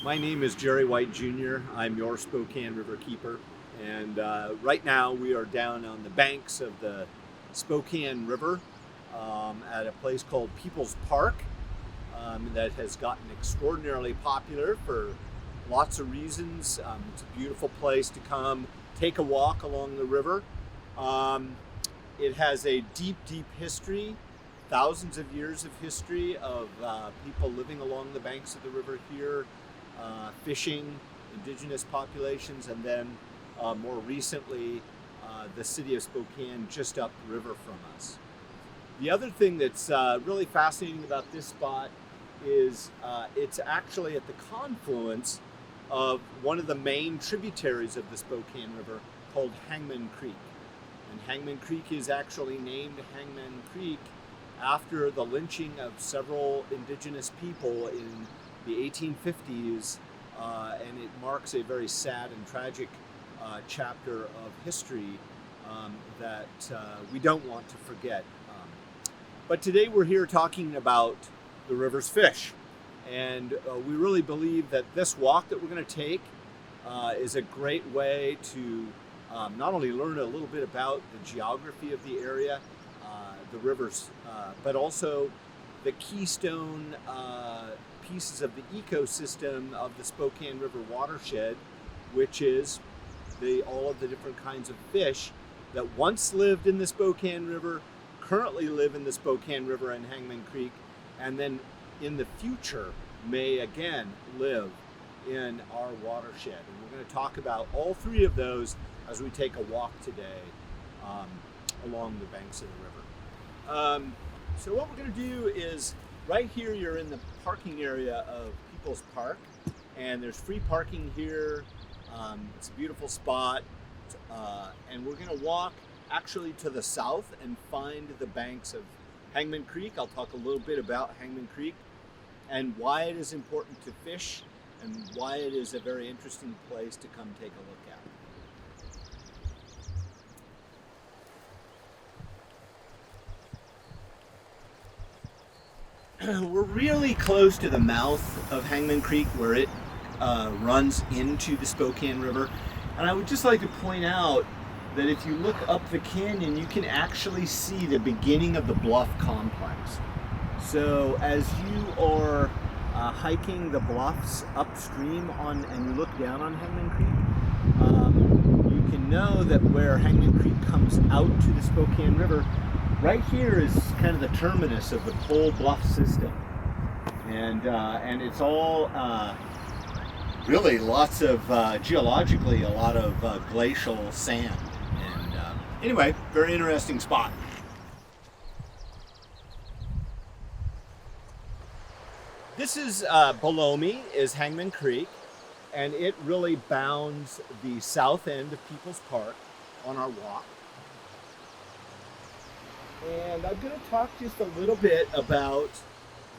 My name is Jerry White Jr. I'm your Spokane Riverkeeper, and right now we are down on the banks of the Spokane River at a place called People's Park that has gotten extraordinarily popular for lots of reasons. It's a beautiful place to come take a walk along the river. It has a deep, deep history, thousands of years of history of people living along the banks of the river here, fishing, indigenous populations, and then more recently the city of Spokane just up the river from us. The other thing that's really fascinating about this spot is it's actually at the confluence of one of the main tributaries of the Spokane River called Hangman Creek. And Hangman Creek is actually named Hangman Creek after the lynching of several indigenous people in the 1850s, and it marks a very sad and tragic chapter of history that we don't want to forget. But today we're here talking about the river's fish, and we really believe that this walk that we're going to take is a great way to not only learn a little bit about the geography of the area, the rivers, but also the keystone pieces of the ecosystem of the Spokane River watershed, which is all of the different kinds of fish that once lived in the Spokane River, currently live in the Spokane River and Hangman Creek, and then in the future may again live in our watershed. And we're going to talk about all three of those as we take a walk today along the banks of the river. So what we're going to do is, right here you're in the parking area of People's Park, and there's free parking here. It's a beautiful spot, and we're going to walk actually to the south and find the banks of Hangman Creek. I'll talk a little bit about Hangman Creek and why it is important to fish and why it is a very interesting place to come take a look at. We're really close to the mouth of Hangman Creek where it runs into the Spokane River. And I would just like to point out that if you look up the canyon, you can actually see the beginning of the bluff complex. So as you are hiking the bluffs upstream and you look down on Hangman Creek, you can know that where Hangman Creek comes out to the Spokane River, right here is kind of the terminus of the whole bluff system. And it's all really lots of, geologically, a lot of glacial sand. And anyway, very interesting spot. This is below me is Hangman Creek, and it really bounds the south end of People's Park on our walk. And I'm going to talk just a little bit about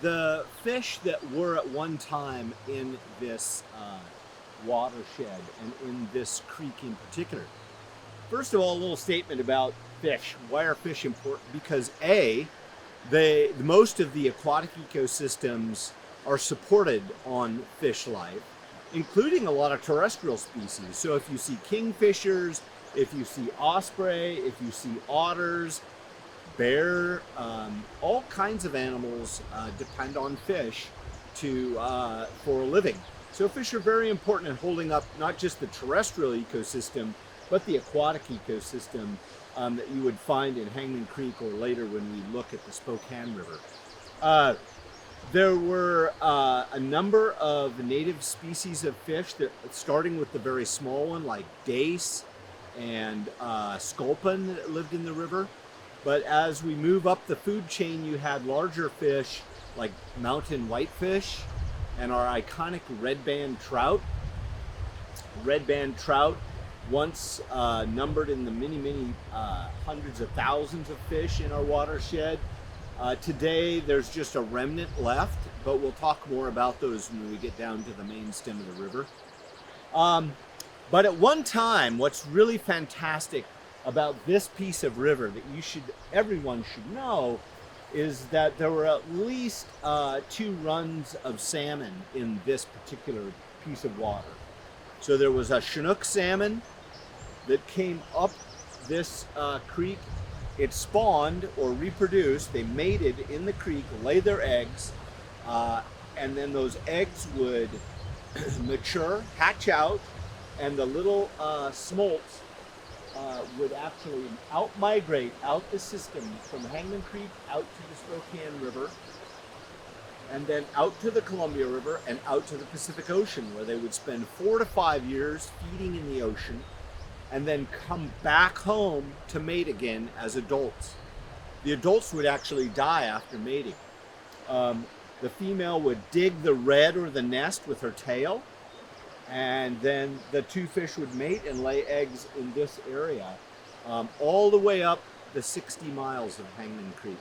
the fish that were at one time in this watershed and in this creek in particular. First of all, a little statement about fish. Why are fish important? Because most of the aquatic ecosystems are supported on fish life, including a lot of terrestrial species. So if you see kingfishers, if you see osprey, if you see otters, bear, all kinds of animals depend on fish for a living. So fish are very important in holding up not just the terrestrial ecosystem, but the aquatic ecosystem that you would find in Hangman Creek or later when we look at the Spokane River. There were a number of native species of fish, starting with the very small one like dace and sculpin that lived in the river. But as we move up the food chain, you had larger fish like mountain whitefish and our iconic redband trout. Redband trout once numbered in the many hundreds of thousands of fish in our watershed. Today there's just a remnant left, but we'll talk more about those when we get down to the main stem of the river. But at one time, what's really fantastic about this piece of river that everyone should know is that there were at least 2 runs of salmon in this particular piece of water. So there was a Chinook salmon that came up this creek. It spawned or reproduced. They mated in the creek, lay their eggs, and then those eggs would mature, hatch out, and the little smolts would actually out-migrate out the system from Hangman Creek out to the Spokane River, and then out to the Columbia River and out to the Pacific Ocean, where they would spend 4 to 5 years feeding in the ocean and then come back home to mate again as adults. The adults would actually die after mating. The female would dig the red or the nest with her tail, and then the two fish would mate and lay eggs in this area, all the way up the 60 miles of Hangman Creek.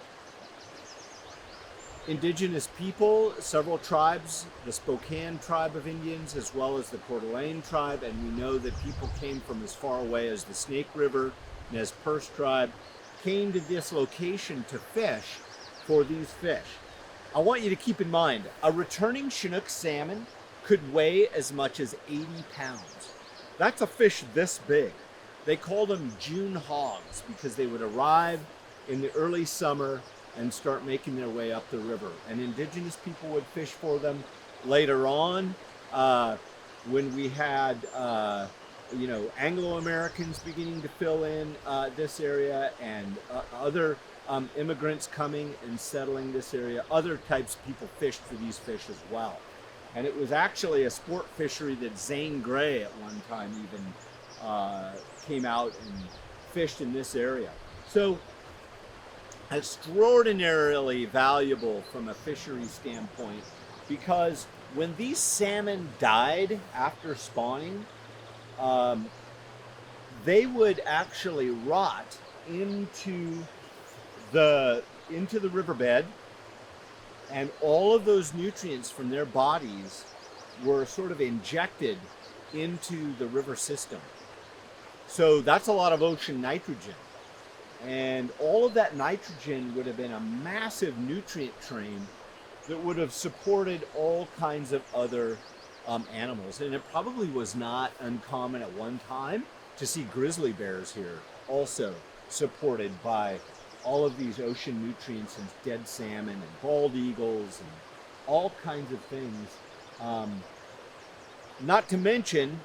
Indigenous people, several tribes, the Spokane tribe of Indians, as well as the Coeur d'Alene tribe, and we know that people came from as far away as the Snake River, Nez Perce tribe, came to this location to fish for these fish. I want you to keep in mind, a returning Chinook salmon could weigh as much as 80 pounds. That's a fish this big. They called them June hogs because they would arrive in the early summer and start making their way up the river. And indigenous people would fish for them later on when we had Anglo-Americans beginning to fill in this area, and other immigrants coming and settling this area. Other types of people fished for these fish as well. And it was actually a sport fishery that Zane Grey at one time even came out and fished in this area. So extraordinarily valuable from a fishery standpoint, because when these salmon died after spawning, they would actually rot into the riverbed, and all of those nutrients from their bodies were sort of injected into the river system. So that's a lot of ocean nitrogen. And all of that nitrogen would have been a massive nutrient train that would have supported all kinds of other animals. And it probably was not uncommon at one time to see grizzly bears here, also supported by all of these ocean nutrients and dead salmon and bald eagles and all kinds of things. Not to mention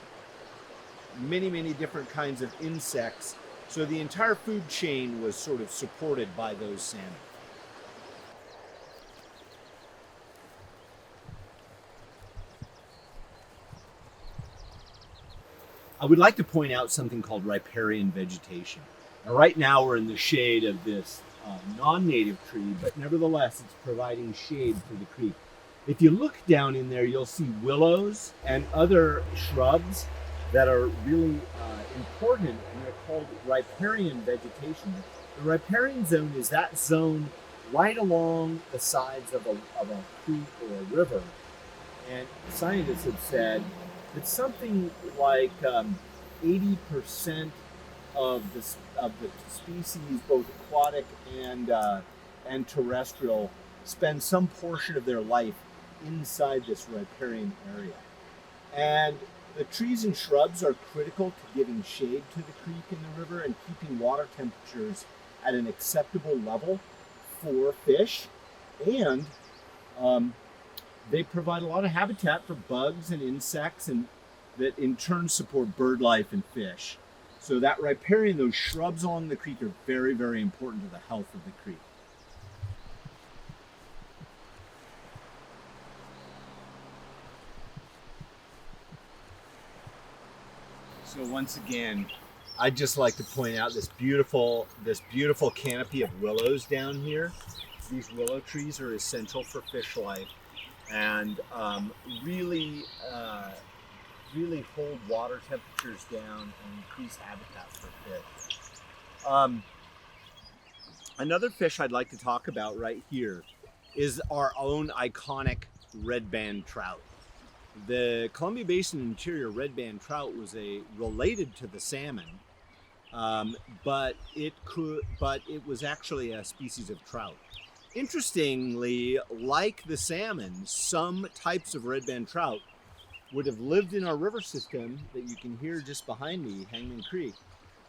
many, many different kinds of insects. So the entire food chain was sort of supported by those salmon. I would like to point out something called riparian vegetation. Now, right now we're in the shade of this non-native tree, but nevertheless it's providing shade for the creek. If you look down in there, you'll see willows and other shrubs that are really important, and they're called riparian vegetation. The riparian zone is that zone right along the sides of a creek or a river, and scientists have said that something like 80% of the species, both aquatic and terrestrial, spend some portion of their life inside this riparian area. And the trees and shrubs are critical to giving shade to the creek and the river and keeping water temperatures at an acceptable level for fish. And they provide a lot of habitat for bugs and insects, and that in turn support bird life and fish. So that riparian, those shrubs along the creek, are very, very important to the health of the creek. So once again, I'd just like to point out this beautiful canopy of willows down here. These willow trees are essential for fish life, and really hold water temperatures down and increase habitat for fish. Another fish I'd like to talk about right here is our own iconic redband trout. The Columbia Basin interior redband trout was related to the salmon, but it was actually a species of trout. Interestingly, like the salmon, some types of redband trout would have lived in our river system that you can hear just behind me, Hangman Creek,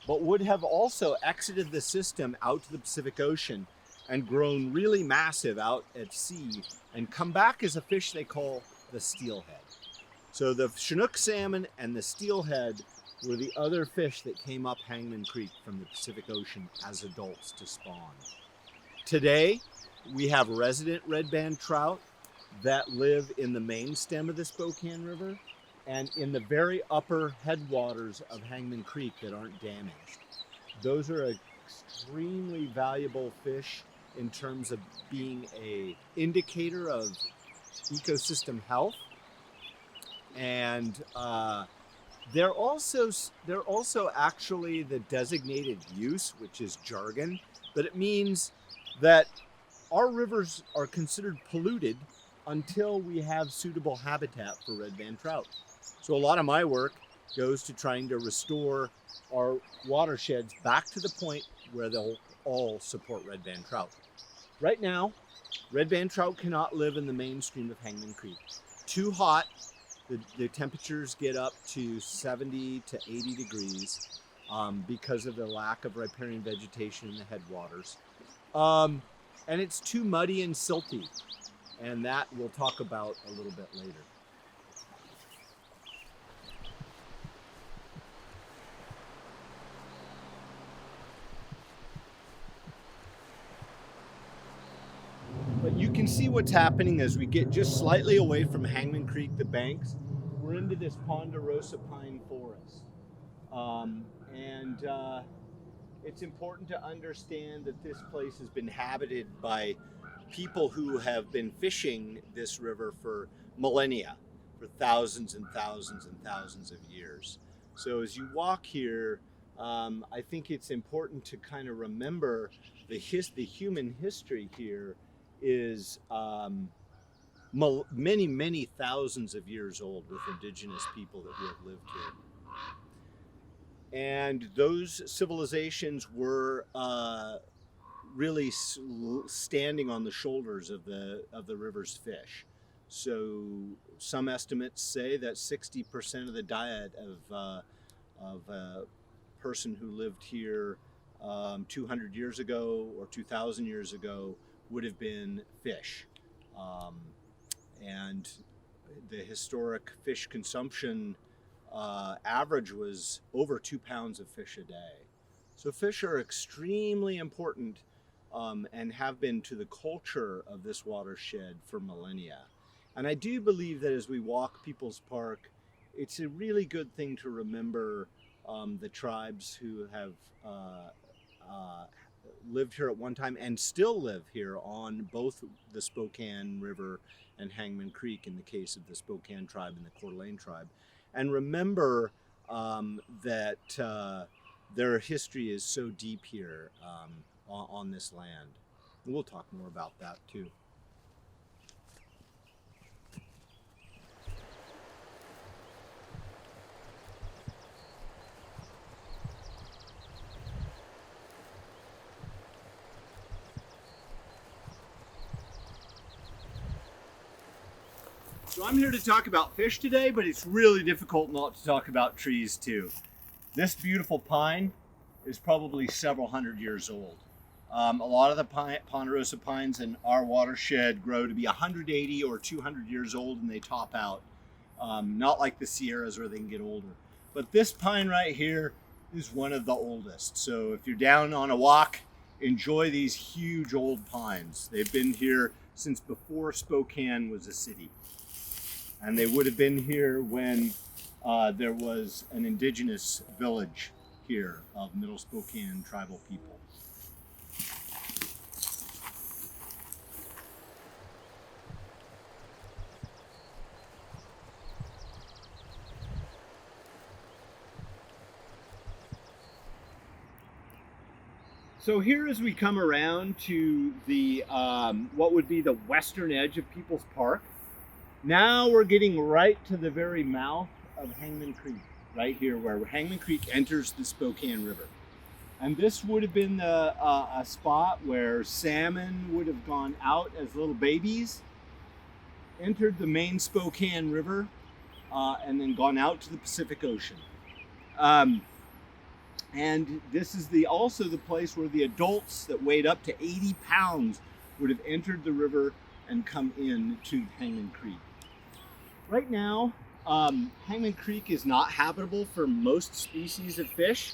but would have also exited the system out to the Pacific Ocean and grown really massive out at sea and come back as a fish they call the steelhead. So the Chinook salmon and the steelhead were the other fish that came up Hangman Creek from the Pacific Ocean as adults to spawn. Today, we have resident redband trout that live in the main stem of the Spokane River and in the very upper headwaters of Hangman Creek that aren't damaged. Those are extremely valuable fish in terms of being an indicator of ecosystem health. And they're also actually the designated use, which is jargon, but it means that our rivers are considered polluted until we have suitable habitat for redband trout. So a lot of my work goes to trying to restore our watersheds back to the point where they'll all support redband trout. Right now, redband trout cannot live in the mainstream of Hangman Creek. Too hot, the temperatures get up to 70 to 80 degrees because of the lack of riparian vegetation in the headwaters. And it's too muddy and silty, and that we'll talk about a little bit later. But you can see what's happening as we get just slightly away from Hangman Creek, the banks. We're into this ponderosa pine forest. It's important to understand that this place has been inhabited by people who have been fishing this river for millennia, for thousands and thousands and thousands of years. So as you walk here, I think it's important to kind of remember the human history here is many, many thousands of years old with indigenous people who have lived here. And those civilizations were really standing on the shoulders of the river's fish. So some estimates say that 60% of the diet of a person who lived here 200 years ago or 2,000 years ago would have been fish. And the historic fish consumption average was over 2 pounds of fish a day. So fish are extremely important and have been to the culture of this watershed for millennia. And I do believe that as we walk People's Park, it's a really good thing to remember the tribes who have lived here at one time and still live here on both the Spokane River and Hangman Creek in the case of the Spokane tribe and the Coeur d'Alene tribe. And remember that their history is so deep here on this land. And we'll talk more about that too. So I'm here to talk about fish today, but it's really difficult not to talk about trees too. This beautiful pine is probably several hundred years old. A lot of the ponderosa pines in our watershed grow to be 180 or 200 years old and they top out. Not like the Sierras where they can get older. But this pine right here is one of the oldest. So if you're down on a walk, enjoy these huge old pines. They've been here since before Spokane was a city. And they would have been here when there was an indigenous village here of Middle Spokane tribal people. So here as we come around to the what would be the western edge of People's Park, now we're getting right to the very mouth of Hangman Creek, right here where Hangman Creek enters the Spokane River. And this would have been a spot where salmon would have gone out as little babies, entered the main Spokane River, and then gone out to the Pacific Ocean. And this is also the place where the adults that weighed up to 80 pounds would have entered the river and come in to Hangman Creek. Right now, Hangman Creek is not habitable for most species of fish.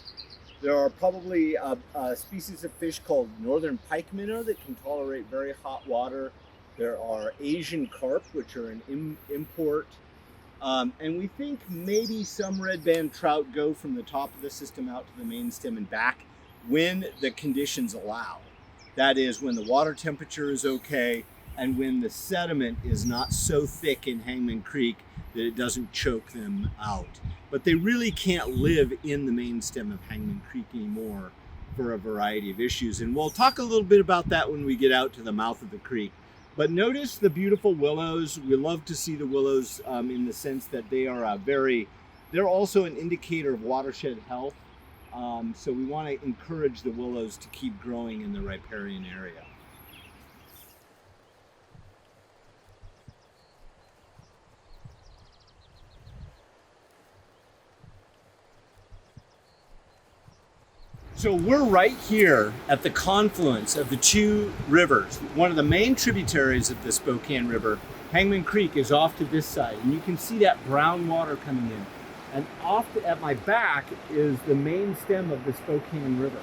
There are probably a species of fish called northern pike minnow that can tolerate very hot water. There are Asian carp, which are an import. And we think maybe some redband trout go from the top of the system out to the main stem and back when the conditions allow. That is, when the water temperature is okay and when the sediment is not so thick in Hangman Creek that it doesn't choke them out. But they really can't live in the main stem of Hangman Creek anymore for a variety of issues. And we'll talk a little bit about that when we get out to the mouth of the creek. But notice the beautiful willows. We love to see the willows in the sense that they are they're also an indicator of watershed health. So we want to encourage the willows to keep growing in the riparian area. So we're right here at the confluence of the two rivers. One of the main tributaries of the Spokane River, Hangman Creek, is off to this side. And you can see that brown water coming in. And at my back is the main stem of the Spokane River.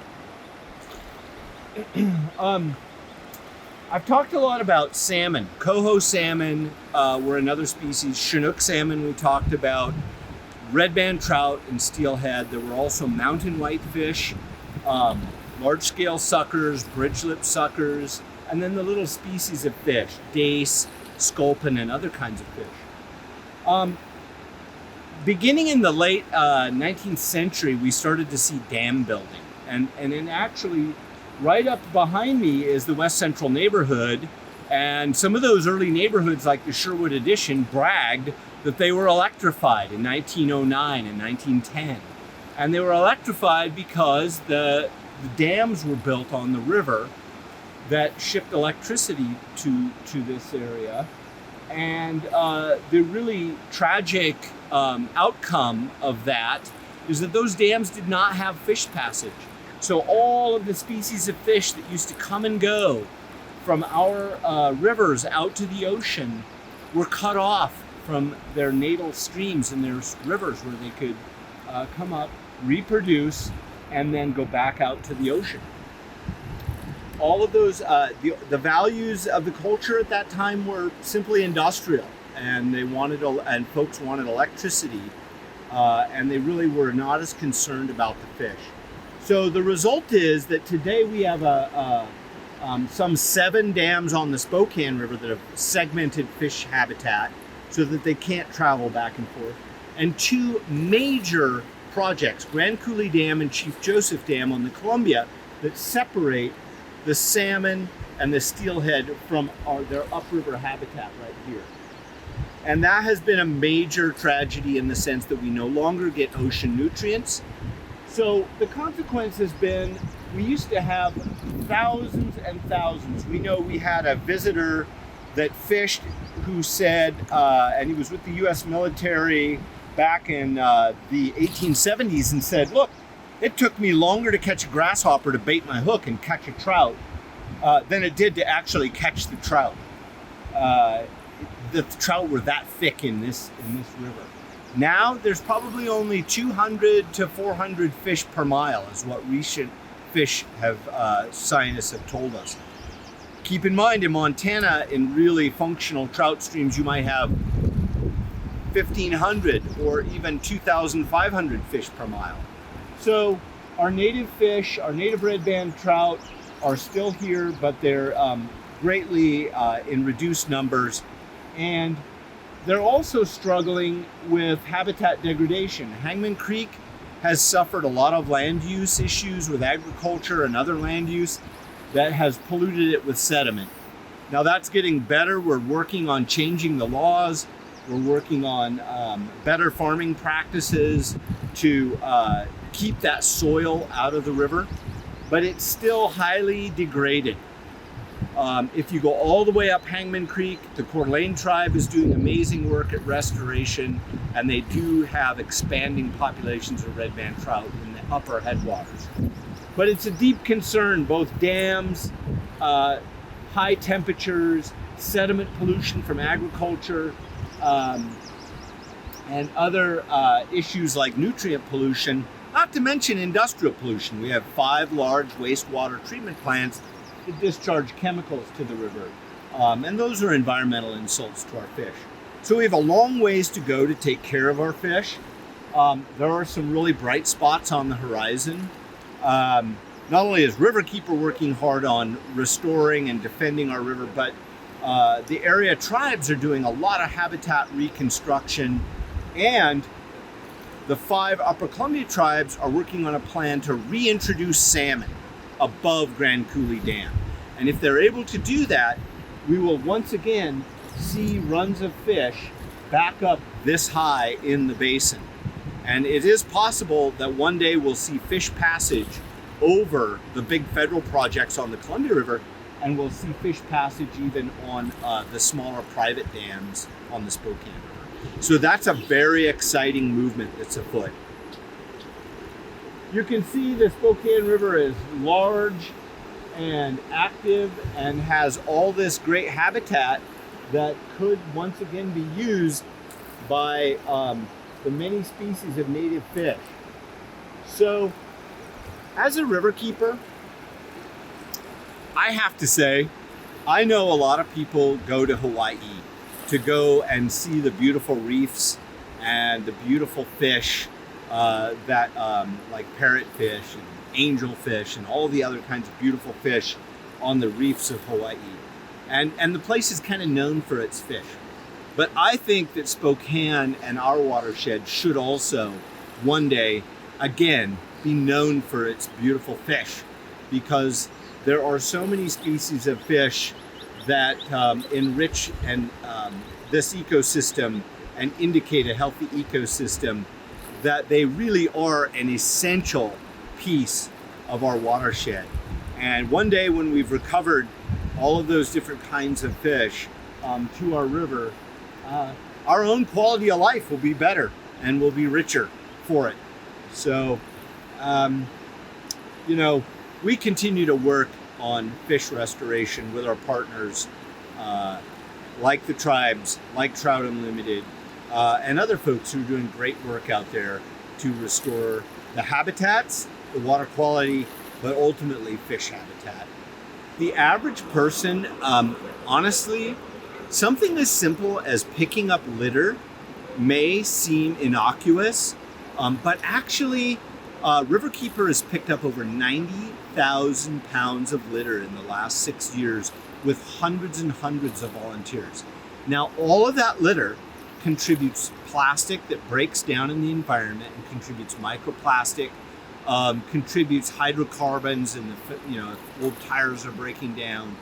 I've talked a lot about salmon. Coho salmon were another species. Chinook salmon we talked about. Redband trout and steelhead. There were also mountain whitefish. Large-scale suckers, bridge-lip suckers, and then the little species of fish, dace, sculpin, and other kinds of fish. Beginning in the late 19th century, we started to see dam building. And then actually, right up behind me is the West Central neighborhood, and some of those early neighborhoods, like the Sherwood Addition, bragged that they were electrified in 1909 and 1910. And they were electrified because the dams were built on the river that shipped electricity to this area. And the really tragic outcome of that is that those dams did not have fish passage. So all of the species of fish that used to come and go from our rivers out to the ocean were cut off from their natal streams and their rivers where they could come up, reproduce, and then go back out to the ocean. All of those, the values of the culture at that time were simply industrial, and and folks wanted electricity, and they really were not as concerned about the fish. So the result is that today we have some 7 dams on the Spokane River that have segmented fish habitat so that they can't travel back and forth, and 2 major projects, Grand Coulee Dam and Chief Joseph Dam on the Columbia, that separate the salmon and the steelhead from their upriver habitat right here. And that has been a major tragedy in the sense that we no longer get ocean nutrients. So the consequence has been, we used to have thousands and thousands. We know we had a visitor that fished who said, and he was with the US military back in the 1870s, and said, look, it took me longer to catch a grasshopper to bait my hook and catch a trout than it did to actually catch the trout. The trout were that thick in this river. Now there's probably only 200 to 400 fish per mile is what recent fish scientists have told us. Keep in mind, in Montana, in really functional trout streams, you might have 1,500 or even 2,500 fish per mile. So our native fish, our native redband trout are still here, but they're greatly in reduced numbers. And they're also struggling with habitat degradation. Hangman Creek has suffered a lot of land use issues with agriculture and other land use that has polluted it with sediment. Now that's getting better. We're working on changing the laws. We're working on better farming practices to keep that soil out of the river, but it's still highly degraded. If you go all the way up Hangman Creek, the Coeur d'Alene tribe is doing amazing work at restoration, and they do have expanding populations of redband trout in the upper headwaters. But it's a deep concern, both dams, high temperatures, sediment pollution from agriculture, and other issues like nutrient pollution, not to mention industrial pollution. We have 5 large wastewater treatment plants that discharge chemicals to the river, and those are environmental insults to our fish. So we have a long ways to go to take care of our fish. There are some really bright spots on the horizon. Not only is Riverkeeper working hard on restoring and defending our river, but the area tribes are doing a lot of habitat reconstruction, and the 5 Upper Columbia tribes are working on a plan to reintroduce salmon above Grand Coulee Dam. And if they're able to do that, we will once again see runs of fish back up this high in the basin. And it is possible that one day we'll see fish passage over the big federal projects on the Columbia River, and we'll see fish passage even on the smaller private dams on the Spokane River. So that's a very exciting movement that's afoot. You can see the Spokane River is large and active and has all this great habitat that could once again be used by the many species of native fish. So, as a riverkeeper, I have to say, I know a lot of people go to Hawaii to go and see the beautiful reefs and the beautiful fish like parrotfish and angelfish and all the other kinds of beautiful fish on the reefs of Hawaii. And the place is kind of known for its fish. But I think that Spokane and our watershed should also one day, again, be known for its beautiful fish, because there are so many species of fish that enrich and this ecosystem and indicate a healthy ecosystem, that they really are an essential piece of our watershed. And one day when we've recovered all of those different kinds of fish to our river, our own quality of life will be better and will be richer for it. So, we continue to work on fish restoration with our partners, like the tribes, like Trout Unlimited, and other folks who are doing great work out there to restore the habitats, the water quality, but ultimately fish habitat. The average person, honestly, something as simple as picking up litter may seem innocuous, but actually, Riverkeeper has picked up over 90,000 pounds of litter in the last 6 years with hundreds and hundreds of volunteers. Now, all of that litter contributes plastic that breaks down in the environment and contributes microplastic, contributes hydrocarbons, and old tires are breaking down.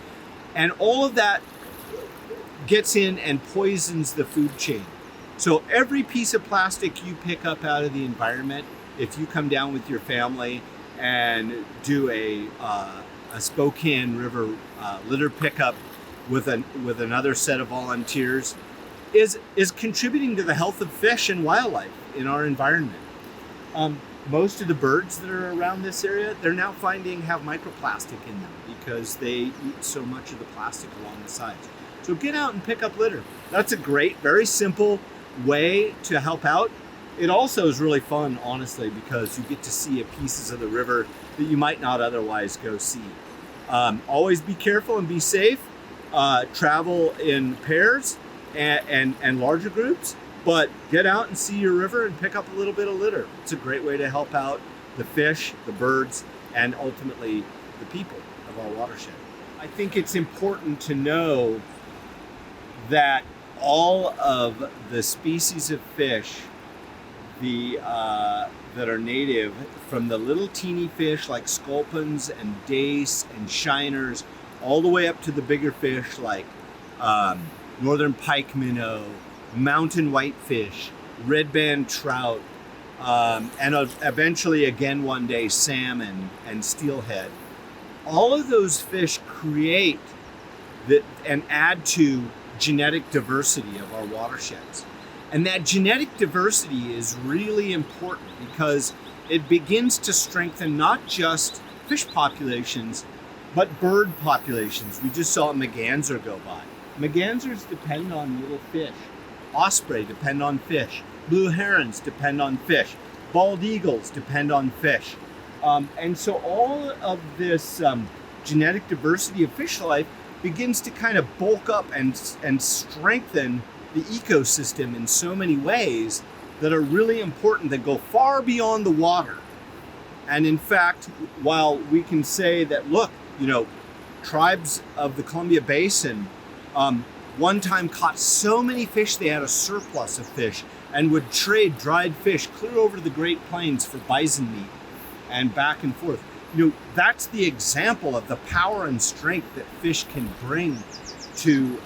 And all of that gets in and poisons the food chain. So every piece of plastic you pick up out of the environment, if you come down with your family and do a Spokane River litter pickup with another set of volunteers, is contributing to the health of fish and wildlife in our environment. Most of the birds that are around this area, they're now finding have microplastic in them because they eat so much of the plastic along the sides. So get out and pick up litter. That's a great, very simple way to help out. It also is really fun, honestly, because you get to see pieces of the river that you might not otherwise go see. Always be careful and be safe. Travel in pairs and larger groups, but get out and see your river and pick up a little bit of litter. It's a great way to help out the fish, the birds, and ultimately the people of our watershed. I think it's important to know that all of the species of fish that are native, from the little teeny fish like sculpins and dace and shiners, all the way up to the bigger fish like northern pike minnow, mountain whitefish, redband trout, and eventually again one day salmon and steelhead. All of those fish create and add to genetic diversity of our watersheds. And that genetic diversity is really important because it begins to strengthen not just fish populations, but bird populations. We just saw a merganser go by. Mergansers depend on little fish. Osprey depend on fish. Blue herons depend on fish. Bald eagles depend on fish. And so all of this genetic diversity of fish life begins to kind of bulk up and strengthen the ecosystem in so many ways that are really important, that go far beyond the water. And in fact, while we can say that, look, tribes of the Columbia Basin one time caught so many fish they had a surplus of fish and would trade dried fish clear over the Great Plains for bison meat and back and forth. That's the example of the power and strength that fish can bring to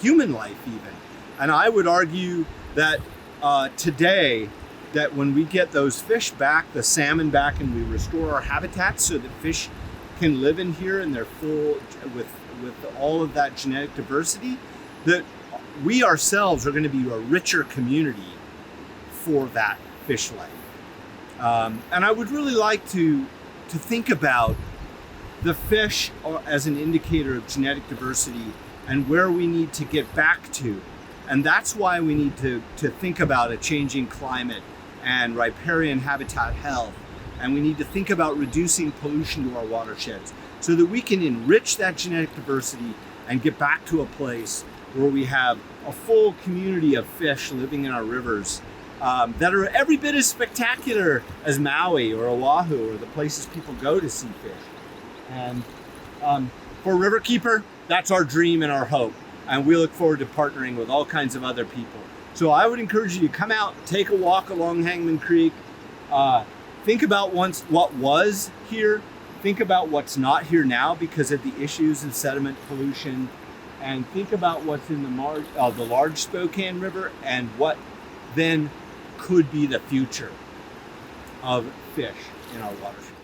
human life even. And I would argue that today, that when we get those fish back, the salmon back, and we restore our habitats so that fish can live in here and they're full with all of that genetic diversity, that we ourselves are going to be a richer community for that fish life. And I would really like to think about the fish as an indicator of genetic diversity and where we need to get back to. And that's why we need to think about a changing climate and riparian habitat health. And we need to think about reducing pollution to our watersheds so that we can enrich that genetic diversity and get back to a place where we have a full community of fish living in our rivers that are every bit as spectacular as Maui or Oahu or the places people go to see fish. And for Riverkeeper, that's our dream and our hope. And we look forward to partnering with all kinds of other people. So I would encourage you to come out, take a walk along Hangman Creek, think about what was here, think about what's not here now because of the issues of sediment pollution, and think about what's in the large Spokane River and what then could be the future of fish in our watershed.